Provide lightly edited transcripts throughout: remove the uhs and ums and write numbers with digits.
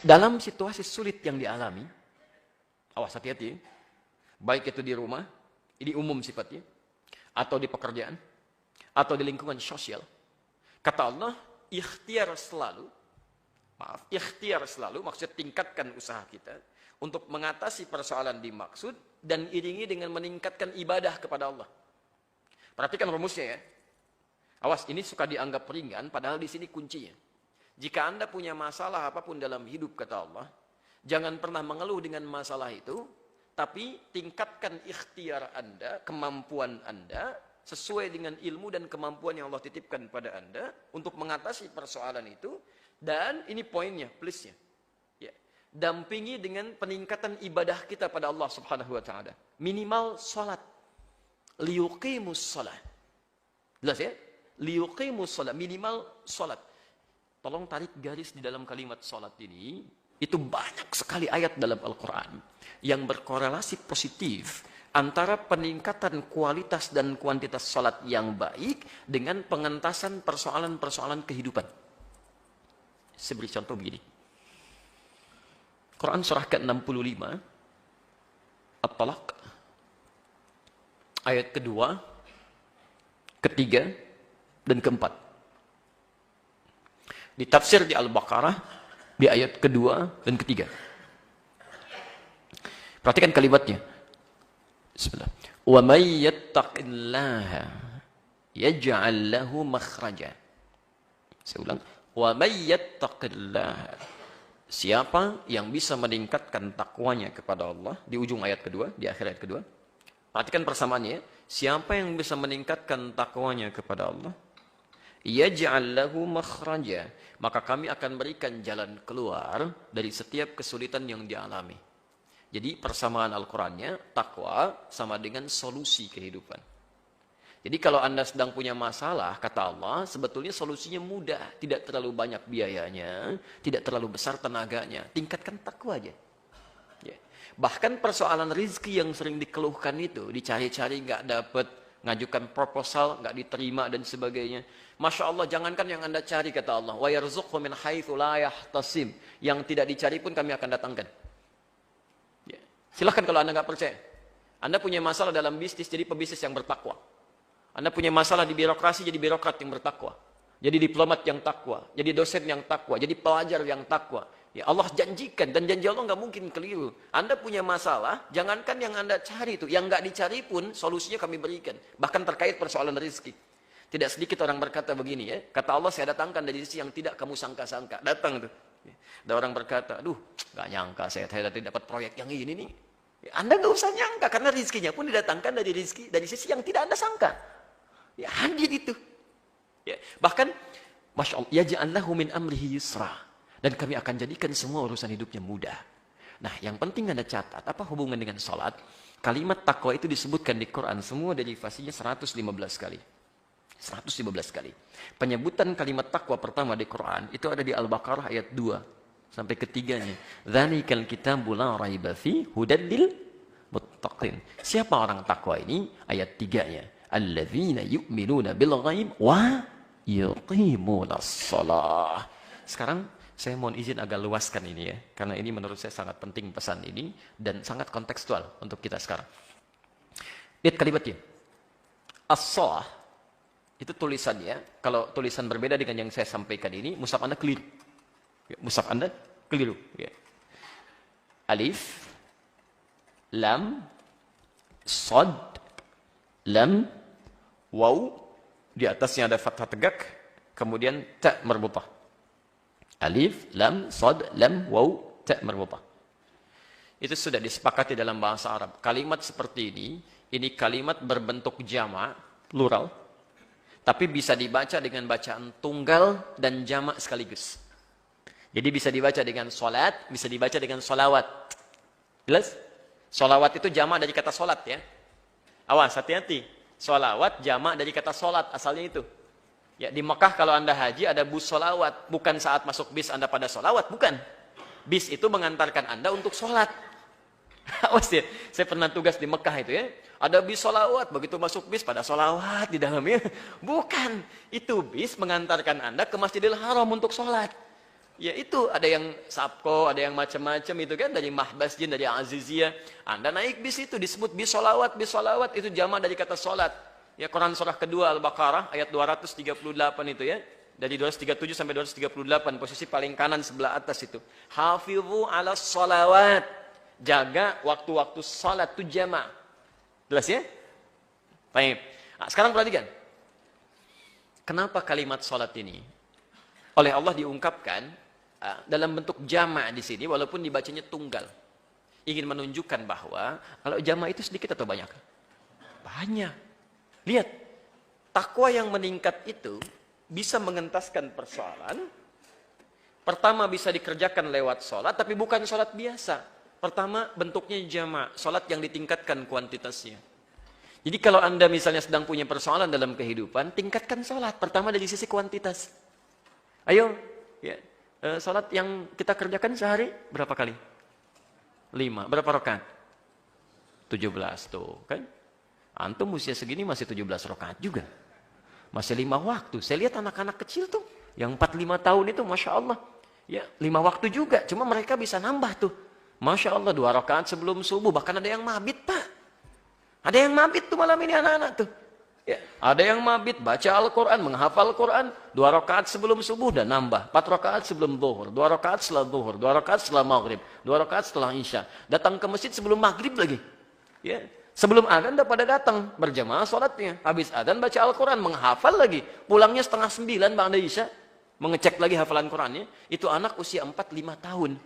dalam situasi sulit yang dialami, awas hati-hati, baik itu di rumah, ini umum sifatnya, atau di pekerjaan, atau di lingkungan sosial. Kata Allah, ikhtiar selalu, maksudnya tingkatkan usaha kita untuk mengatasi persoalan dimaksud dan iringi dengan meningkatkan ibadah kepada Allah. Perhatikan rumusnya ya. Awas, ini suka dianggap ringan, padahal di sini kuncinya. Jika Anda punya masalah apapun dalam hidup, kata Allah, jangan pernah mengeluh dengan masalah itu, tapi tingkatkan ikhtiar Anda, kemampuan Anda, sesuai dengan ilmu dan kemampuan yang Allah titipkan pada Anda, untuk mengatasi persoalan itu, dan ini poinnya, plusnya. Ya. Dampingi dengan peningkatan ibadah kita pada Allah Subhanahu wa Ta'ala. Minimal salat. Liyuqimus salat. Jelas ya? Liyuqimus salat, minimal salat. Tolong tarik garis di dalam kalimat salat ini. Itu banyak sekali ayat dalam Al-Quran yang berkorelasi positif antara peningkatan kualitas dan kuantitas salat yang baik dengan pengentasan persoalan-persoalan kehidupan. Saya beri contoh begini. Quran surah ke-65, At-Talaq, ayat kedua, ketiga, dan keempat. Di tafsir di Al-Baqarah, di ayat kedua dan ketiga. Perhatikan kalimatnya. Bismillah. Wa may yattaqillaha yaj'al lahu makhraja. Saya ulang. Wa may yattaqillaha. Siapa yang bisa meningkatkan takwanya kepada Allah di ujung ayat kedua, di akhir ayat kedua. Perhatikan persamaannya. Siapa yang bisa meningkatkan takwanya kepada Allah, yaj'al lahu makhraja, maka kami akan berikan jalan keluar dari setiap kesulitan yang dialami. Jadi persamaan Al-Qur'annya, takwa sama dengan solusi kehidupan. Jadi kalau Anda sedang punya masalah, kata Allah, sebetulnya solusinya mudah, tidak terlalu banyak biayanya, tidak terlalu besar tenaganya, tingkatkan takwa aja. Ya. Bahkan persoalan rizki yang sering dikeluhkan itu, dicari-cari nggak dapat, ngajukan proposal nggak diterima dan sebagainya. Masya Allah, jangankan yang Anda cari, kata Allah, wa yarzuqhu min haitsu la yahtasib, yang tidak dicari pun kami akan datangkan. Ya. Silahkan kalau Anda nggak percaya. Anda punya masalah dalam bisnis, jadi pebisnis yang bertakwa. Anda punya masalah di birokrasi, jadi birokrat yang bertakwa. Jadi diplomat yang takwa, jadi dosen yang takwa, jadi pelajar yang takwa. Ya, Allah janjikan, dan janji Allah nggak mungkin keliru. Anda punya masalah, jangankan yang Anda cari itu, yang nggak dicari pun solusinya kami berikan. Bahkan terkait persoalan rezeki. Tidak sedikit orang berkata begini ya, kata Allah, saya datangkan dari sisi yang tidak kamu sangka-sangka. Datang tuh. Ada orang berkata, aduh, nggak nyangka saya tadi dapat proyek yang ini nih. Ya, Anda nggak usah nyangka, karena rezekinya pun didatangkan dari sisi yang tidak Anda sangka. Ya, hadir itu. Ya, bahkan, Masya Allah, yaj'al lahu min amrihi yusra. Dan kami akan jadikan semua urusan hidupnya mudah. Nah, yang penting Anda catat, apa hubungan dengan sholat? Kalimat takwa itu disebutkan di Quran, semua derivasinya 115 kali. 115 kali. Penyebutan kalimat takwa pertama di Quran, itu ada di Al-Baqarah ayat 2, sampai ketiganya. Dzalikal kitabu la raiba fi hudan lil muttaqin. Siapa orang takwa ini? Ayat 3-nya. Alladzina yu'minuna bil ghaib wa yuqimunas shalah. Sekarang saya mohon izin agak luaskan ini ya, karena ini menurut saya sangat penting pesan ini dan sangat kontekstual untuk kita sekarang. Lihat kalimatnya. As-shalah itu tulisannya, kalau tulisan berbeda dengan yang saya sampaikan ini, mushaf Anda keliru. Ya, mushaf Anda keliru. Ya. Alif, lam, shad, lam, waw, di atasnya ada fathah tegak, kemudian ta marbutah. Alif, lam, shad, lam, waw, ta marbutah. Itu sudah disepakati dalam bahasa Arab. Kalimat seperti ini kalimat berbentuk jamak, plural, tapi bisa dibaca dengan bacaan tunggal dan jamak sekaligus. Jadi bisa dibaca dengan solat, bisa dibaca dengan solawat. Jelas? Solawat itu jamak dari kata solat ya. Awas, hati-hati. Solawat jamak dari kata solat, asalnya itu. Ya, di Mekah kalau Anda haji ada bus solawat. Bukan saat masuk bis Anda pada solawat, bukan. Bis itu mengantarkan Anda untuk solat. Awas ya, saya pernah tugas di Mekah itu ya. Ada bis solawat, begitu masuk bis pada solawat di dalamnya. Bukan, itu bis mengantarkan Anda ke Masjidil Haram untuk solat. Ya itu, ada yang Sabko, ada yang macam-macam itu kan, dari Mahbas Jin, dari Aziziyah. Anda naik bis itu, disebut bis solawat, itu jamaah dari kata solat. Ya, Quran surah kedua Al-Baqarah, ayat 238 itu ya. Dari 237 sampai 238, posisi paling kanan sebelah atas itu. Hafidhu ala solawat. Jaga waktu-waktu salat itu jamaah. Jelas ya? Baik. Nah, sekarang perhatikan. Kenapa kalimat salat ini oleh Allah diungkapkan dalam bentuk jama' di sini, walaupun dibacanya tunggal, ingin menunjukkan bahwa kalau jama' itu sedikit atau banyak? Banyak. Lihat, takwa yang meningkat itu bisa mengentaskan persoalan. Pertama, bisa dikerjakan lewat sholat, tapi bukan sholat biasa. Pertama, bentuknya jama', sholat yang ditingkatkan kuantitasnya. Jadi kalau Anda misalnya sedang punya persoalan dalam kehidupan, tingkatkan sholat. Pertama dari sisi kuantitas. Ayo, ya. Salat yang kita kerjakan sehari berapa kali? 5. Berapa rakaat? 17 tuh, kan? Antum usia segini masih 17 rakaat juga. Masih 5 waktu. Saya lihat anak-anak kecil tuh, yang 4-5 tahun itu, Masya Allah. Ya, 5 waktu juga. Cuma mereka bisa nambah tuh. Masya Allah, 2 rakaat sebelum subuh. Bahkan ada yang mabit, Pak. Ada yang mabit tuh malam ini anak-anak tuh. Ya, ada yang mabit, baca Al-Quran, menghafal Quran, 2 rakaat sebelum subuh dan nambah, 4 rakaat sebelum zuhur, 2 rakaat setelah zuhur, 2 rakaat setelah maghrib, 2 rakaat setelah isya. Datang ke masjid sebelum maghrib lagi. Ya, sebelum adzan udah pada datang, berjamaah sholatnya. Habis adzan baca Al-Quran, menghafal lagi. Pulangnya 8:30 ba'da isya, mengecek lagi hafalan Qurannya. Itu anak usia 4-5 tahun.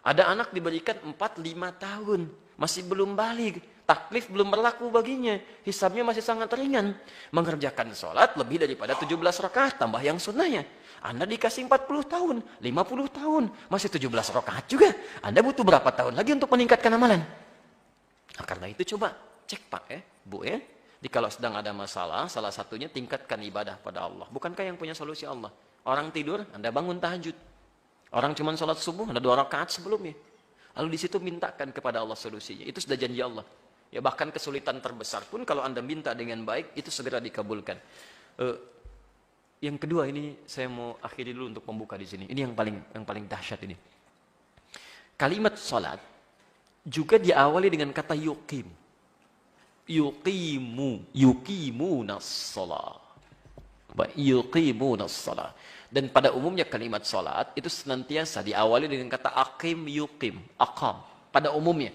Ada anak diberikan 4-5 tahun, masih belum balik. Taklif belum berlaku baginya. Hisabnya masih sangat ringan. Mengerjakan sholat lebih daripada 17 rakaat. Tambah yang sunnahnya. Anda dikasih 40 tahun, 50 tahun. Masih 17 rakaat juga. Anda butuh berapa tahun lagi untuk meningkatkan amalan? Nah, karena itu coba cek Pak ya, Bu ya. Jadi kalau sedang ada masalah, salah satunya tingkatkan ibadah pada Allah. Bukankah yang punya solusi Allah? Orang tidur, Anda bangun tahajud. Orang cuma sholat subuh, ada 2 rakaat sebelumnya. Lalu di situ mintakan kepada Allah solusinya. Itu sudah janji Allah. Ya, bahkan kesulitan terbesar pun kalau Anda minta dengan baik, itu segera dikabulkan. Yang kedua ini saya mau akhiri dulu untuk membuka di sini. Ini yang paling dahsyat ini. Kalimat salat juga diawali dengan kata yuqim. Yuqimunas salat. Yuqimunas salat. Dan pada umumnya kalimat salat itu senantiasa diawali dengan kata aqim yuqim, aqam. Pada umumnya.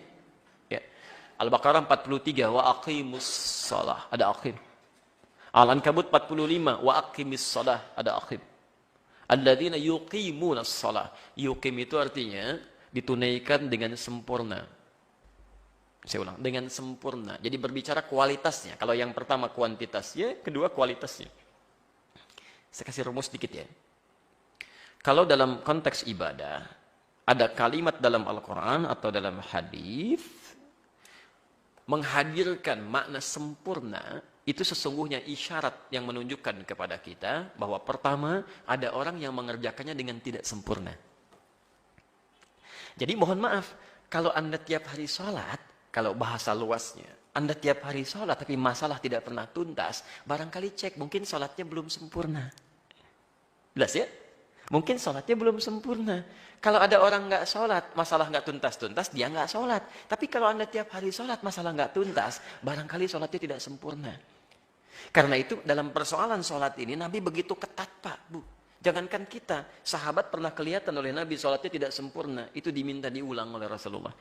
Al-Baqarah 43, wa aqimus salah, ada aqim. Al-Ankabut 45, wa aqimis salah, ada aqim. Alladzina yuqimunas salah. Yuqim itu artinya ditunaikan dengan sempurna. Saya ulang, dengan sempurna. Jadi berbicara kualitasnya. Kalau yang pertama kuantitasnya, kedua kualitasnya. Saya kasih rumus sedikit ya. Kalau dalam konteks ibadah, ada kalimat dalam Al-Quran atau dalam hadis menghadirkan makna sempurna, itu sesungguhnya isyarat yang menunjukkan kepada kita bahwa pertama, ada orang yang mengerjakannya dengan tidak sempurna. Jadi mohon maaf, kalau Anda tiap hari sholat, kalau bahasa luasnya, Anda tiap hari sholat tapi masalah tidak pernah tuntas, barangkali cek, mungkin sholatnya belum sempurna. Jelas ya? Mungkin sholatnya belum sempurna. Kalau ada orang nggak sholat, masalah nggak tuntas-tuntas, dia nggak sholat. Tapi kalau Anda tiap hari sholat, masalah nggak tuntas, barangkali sholatnya tidak sempurna. Karena itu dalam persoalan sholat ini, Nabi begitu ketat Pak, Bu. Jangankan kita, sahabat pernah kelihatan oleh Nabi sholatnya tidak sempurna. Itu diminta diulang oleh Rasulullah.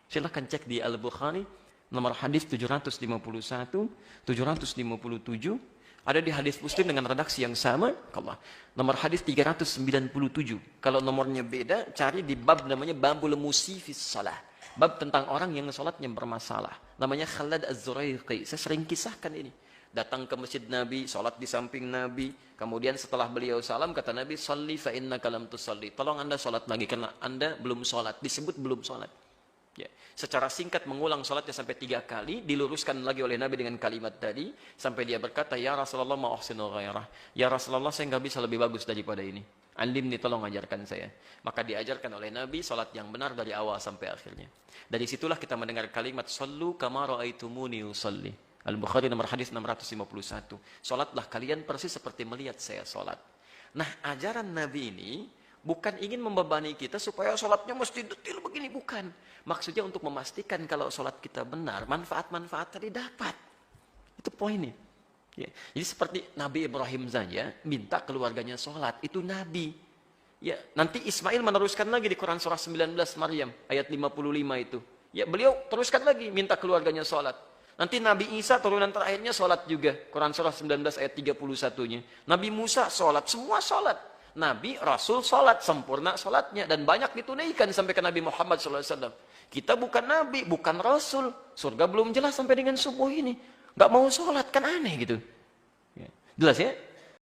Silahkan cek di Al-Bukhari, nomor hadis 751, 757, ada di hadis Muslim dengan redaksi yang sama, nomor hadis 397. Kalau nomornya beda, cari di bab namanya Babul Musifis Salah. Bab tentang orang yang sholatnya bermasalah. Namanya Khalad Az-Zuraiqi. Saya sering kisahkan ini. Datang ke masjid Nabi, sholat di samping Nabi. Kemudian setelah beliau salam, kata Nabi, "Shalli fa innaka lam tusalli." Tolong Anda sholat lagi, karena Anda belum sholat. Disebut belum sholat. Ya. Secara singkat mengulang sholatnya sampai 3 kali, diluruskan lagi oleh Nabi dengan kalimat tadi, sampai dia berkata, "Ya Rasulullah ma uhsinu ghairah." Ya Rasulullah, saya nggak bisa lebih bagus daripada ini. Alimni, tolong ajarkan saya. Maka diajarkan oleh Nabi sholat yang benar dari awal sampai akhirnya. Dari situlah kita mendengar kalimat, "Shallu kama ra'aitumuni usalli." Al-Bukhari nomor hadis 651. Sholatlah kalian persis seperti melihat saya sholat. Nah, ajaran Nabi ini Bukan ingin membebani kita supaya sholatnya mesti detail begini, bukan. Maksudnya untuk memastikan kalau sholat kita benar, manfaat-manfaat tadi dapat. Itu poinnya. Ya. Jadi seperti Nabi Ibrahim saja minta keluarganya sholat, itu Nabi. Ya, nanti Ismail meneruskan lagi di Quran surah 19 Maryam ayat 55 itu. Ya, beliau teruskan lagi minta keluarganya sholat. Nanti Nabi Isa turunan terakhirnya sholat juga. Quran surah 19 ayat 31-nya. Nabi Musa sholat, semua sholat. Nabi, Rasul sholat, sempurna sholatnya. Dan banyak ditunaikan sampai ke Nabi Muhammad SAW. Kita bukan Nabi, bukan Rasul. Surga belum jelas sampai dengan subuh ini. Nggak mau sholat, kan aneh gitu. Ya. Jelas ya?